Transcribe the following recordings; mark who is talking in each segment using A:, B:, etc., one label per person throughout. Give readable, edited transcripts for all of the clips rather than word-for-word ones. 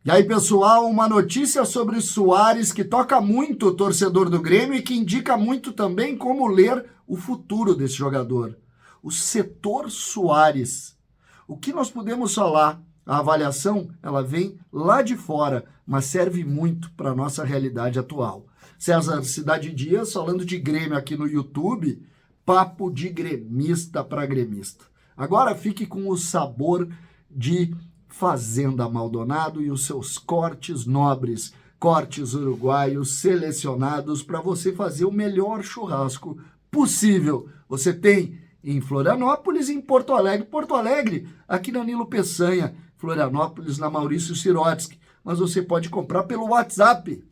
A: E aí, pessoal, uma notícia sobre Suárez que toca muito o torcedor do Grêmio e que indica muito também como ler o futuro desse jogador. O setor Suárez. O que nós podemos falar? A avaliação, ela vem lá de fora, mas serve muito para a nossa realidade atual. César Cidade Dias falando de Grêmio aqui no YouTube, papo de gremista para gremista. Agora fique com o sabor de Fazenda Maldonado e os seus cortes nobres, cortes uruguaios selecionados para você fazer o melhor churrasco possível. Você tem em Florianópolis e em Porto Alegre, aqui na Nilo Peçanha, Florianópolis na Maurício Sirotsky, mas você pode comprar pelo WhatsApp,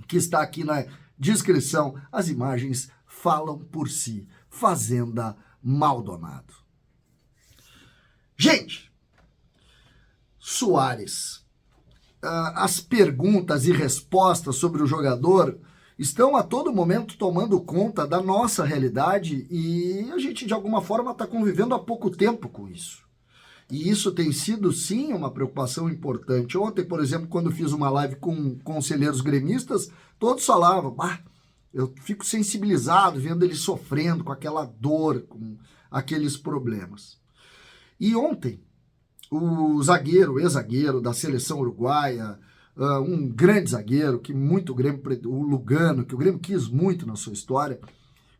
A: que está aqui na descrição. As imagens falam por si. Fazenda Maldonado. Gente, Suárez, as perguntas e respostas sobre o jogador estão a todo momento tomando conta da nossa realidade e a gente, de alguma forma, está convivendo há pouco tempo com isso. E isso tem sido, sim, uma preocupação importante. Ontem, por exemplo, quando fiz uma live com conselheiros gremistas, todos falavam, eu fico sensibilizado vendo ele sofrendo com aquela dor, com aqueles problemas. E ontem, o zagueiro, ex-zagueiro da seleção uruguaia, um grande zagueiro, que muito o Grêmio, o Lugano, que o Grêmio quis muito na sua história,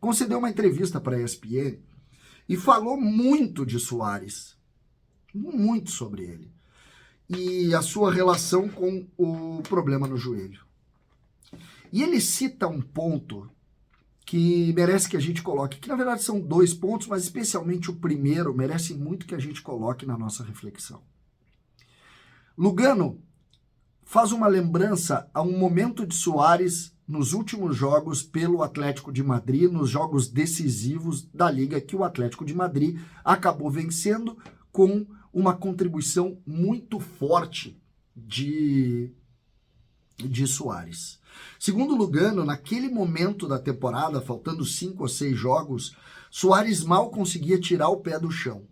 A: concedeu uma entrevista para a ESPN e falou muito de Suárez, muito sobre ele, e a sua relação com o problema no joelho. E ele cita um ponto que merece que a gente coloque, que na verdade são dois pontos, mas especialmente o primeiro merece muito que a gente coloque na nossa reflexão. Lugano faz uma lembrança a um momento de Suárez nos últimos jogos pelo Atlético de Madrid, nos jogos decisivos da Liga, que o Atlético de Madrid acabou vencendo com uma contribuição muito forte de Suárez. Segundo Lugano, naquele momento da temporada, faltando 5 ou 6 jogos, Suárez mal conseguia tirar o pé do chão.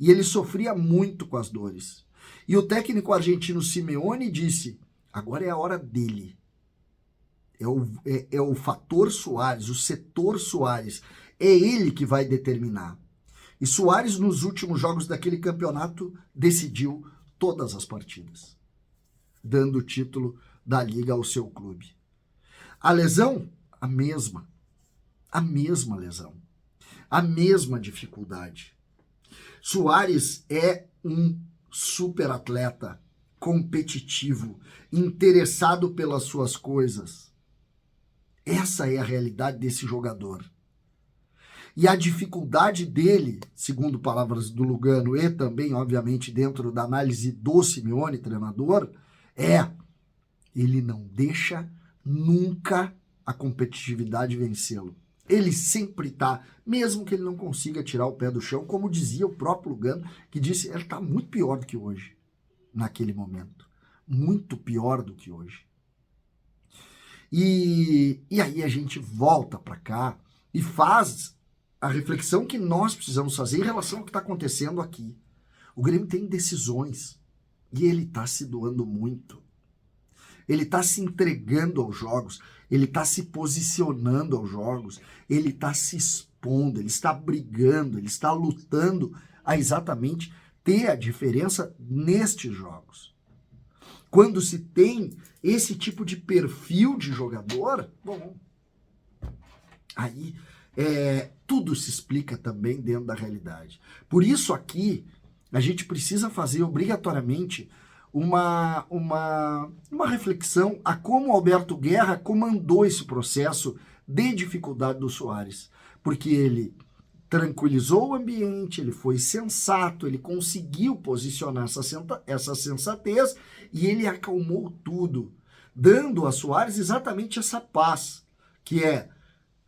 A: E ele sofria muito com as dores. E o técnico argentino Simeone disse, agora é a hora dele. É o fator Suárez, o setor Suárez. É ele que vai determinar. E Suárez, nos últimos jogos daquele campeonato, decidiu todas as partidas, dando o título da Liga ao seu clube. A lesão, a mesma lesão, a mesma dificuldade. Suárez é um super atleta, competitivo, interessado pelas suas coisas. Essa é a realidade desse jogador. E a dificuldade dele, segundo palavras do Lugano e também, obviamente, dentro da análise do Simeone, treinador, ele não deixa nunca a competitividade vencê-lo. Ele sempre está, mesmo que ele não consiga tirar o pé do chão, como dizia o próprio Lugano, que disse, ele está muito pior do que hoje, naquele momento. Muito pior do que hoje. E aí a gente volta para cá e faz a reflexão que nós precisamos fazer em relação ao que está acontecendo aqui. O Grêmio tem decisões e ele está se doando muito. Ele está se entregando aos jogos, ele está se posicionando aos jogos, ele está se expondo, ele está brigando, ele está lutando a exatamente ter a diferença nestes jogos. Quando se tem esse tipo de perfil de jogador, bom, aí tudo se explica também dentro da realidade. Por isso aqui, a gente precisa fazer obrigatoriamente uma reflexão a como o Alberto Guerra comandou esse processo de dificuldade do Suárez. Porque ele tranquilizou o ambiente, ele foi sensato, ele conseguiu posicionar essa sensatez e ele acalmou tudo, dando a Suárez exatamente essa paz, que é,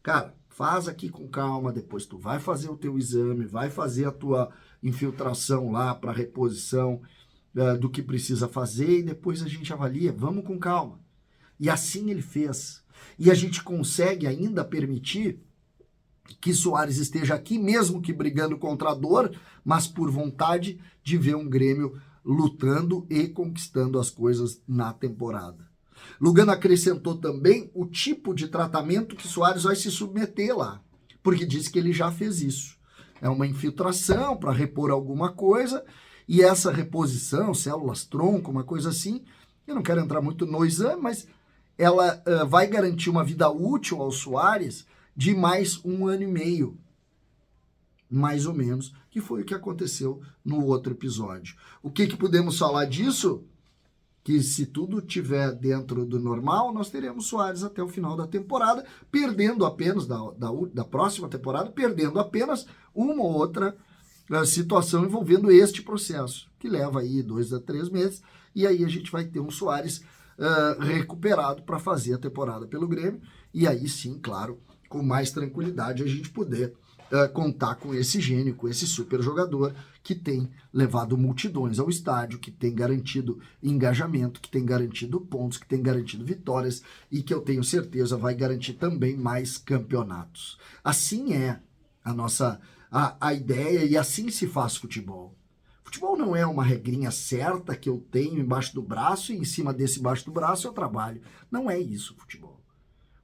A: cara, faz aqui com calma, depois tu vai fazer o teu exame, vai fazer a tua infiltração lá para reposição do que precisa fazer e depois a gente avalia, vamos com calma. E assim ele fez. E a gente consegue ainda permitir que Suárez esteja aqui, mesmo que brigando contra a dor, mas por vontade de ver um Grêmio lutando e conquistando as coisas na temporada. Lugano acrescentou também o tipo de tratamento que Soares vai se submeter lá, porque disse que ele já fez isso. É uma infiltração para repor alguma coisa, e essa reposição, células-tronco, uma coisa assim, eu não quero entrar muito no exame, mas ela vai garantir uma vida útil ao Soares de mais 1 ano e meio, mais ou menos, que foi o que aconteceu no outro episódio. O que podemos falar disso? Que se tudo estiver dentro do normal, nós teremos Soares até o final da temporada, perdendo apenas, da próxima temporada, perdendo apenas uma ou outra situação envolvendo este processo, que leva aí 2 a 3 meses, e aí a gente vai ter um Soares recuperado para fazer a temporada pelo Grêmio, e aí sim, claro, com mais tranquilidade a gente poder contar com esse gênio, com esse super jogador que tem levado multidões ao estádio, que tem garantido engajamento, que tem garantido pontos, que tem garantido vitórias e que eu tenho certeza vai garantir também mais campeonatos. Assim é a nossa a ideia e assim se faz futebol. Futebol não é uma regrinha certa que eu tenho embaixo do braço e em cima desse embaixo do braço eu trabalho. Não é isso futebol.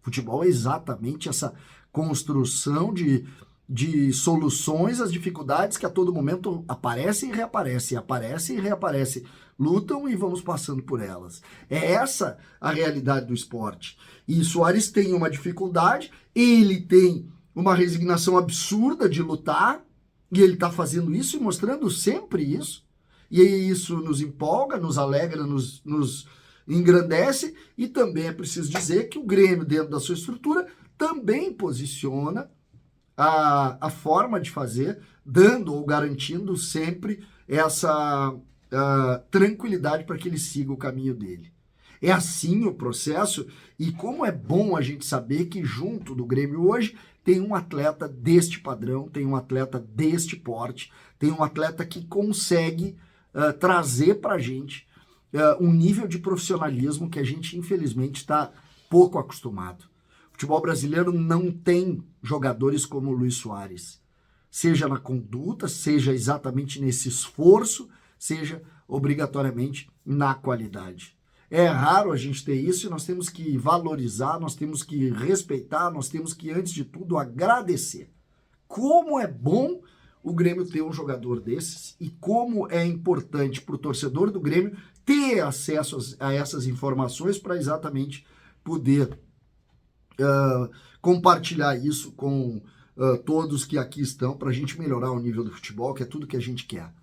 A: Futebol é exatamente essa construção de soluções às dificuldades que a todo momento aparecem e reaparecem, aparecem e reaparecem, lutam e vamos passando por elas. É essa a realidade do esporte. E Soares tem uma dificuldade, ele tem uma resignação absurda de lutar, e ele está fazendo isso e mostrando sempre isso. E isso nos empolga, nos alegra, nos engrandece, e também é preciso dizer que o Grêmio, dentro da sua estrutura, também posiciona a forma de fazer, dando ou garantindo sempre essa tranquilidade para que ele siga o caminho dele. É assim o processo, e como é bom a gente saber que junto do Grêmio hoje tem um atleta deste padrão, tem um atleta deste porte, tem um atleta que consegue trazer para a gente um nível de profissionalismo que a gente infelizmente está pouco acostumado. O futebol brasileiro não tem jogadores como o Luis Soares, seja na conduta, seja exatamente nesse esforço, seja obrigatoriamente na qualidade. É raro a gente ter isso e nós temos que valorizar, nós temos que respeitar, nós temos que, antes de tudo, agradecer. Como é bom o Grêmio ter um jogador desses e como é importante para o torcedor do Grêmio ter acesso a essas informações para exatamente poder compartilhar isso com todos que aqui estão para a gente melhorar o nível do futebol, que é tudo que a gente quer.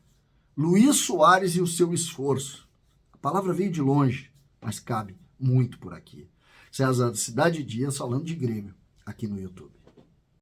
A: Luis Soares e o seu esforço. A palavra veio de longe, mas cabe muito por aqui. César Cidade Dias falando de Grêmio aqui no YouTube.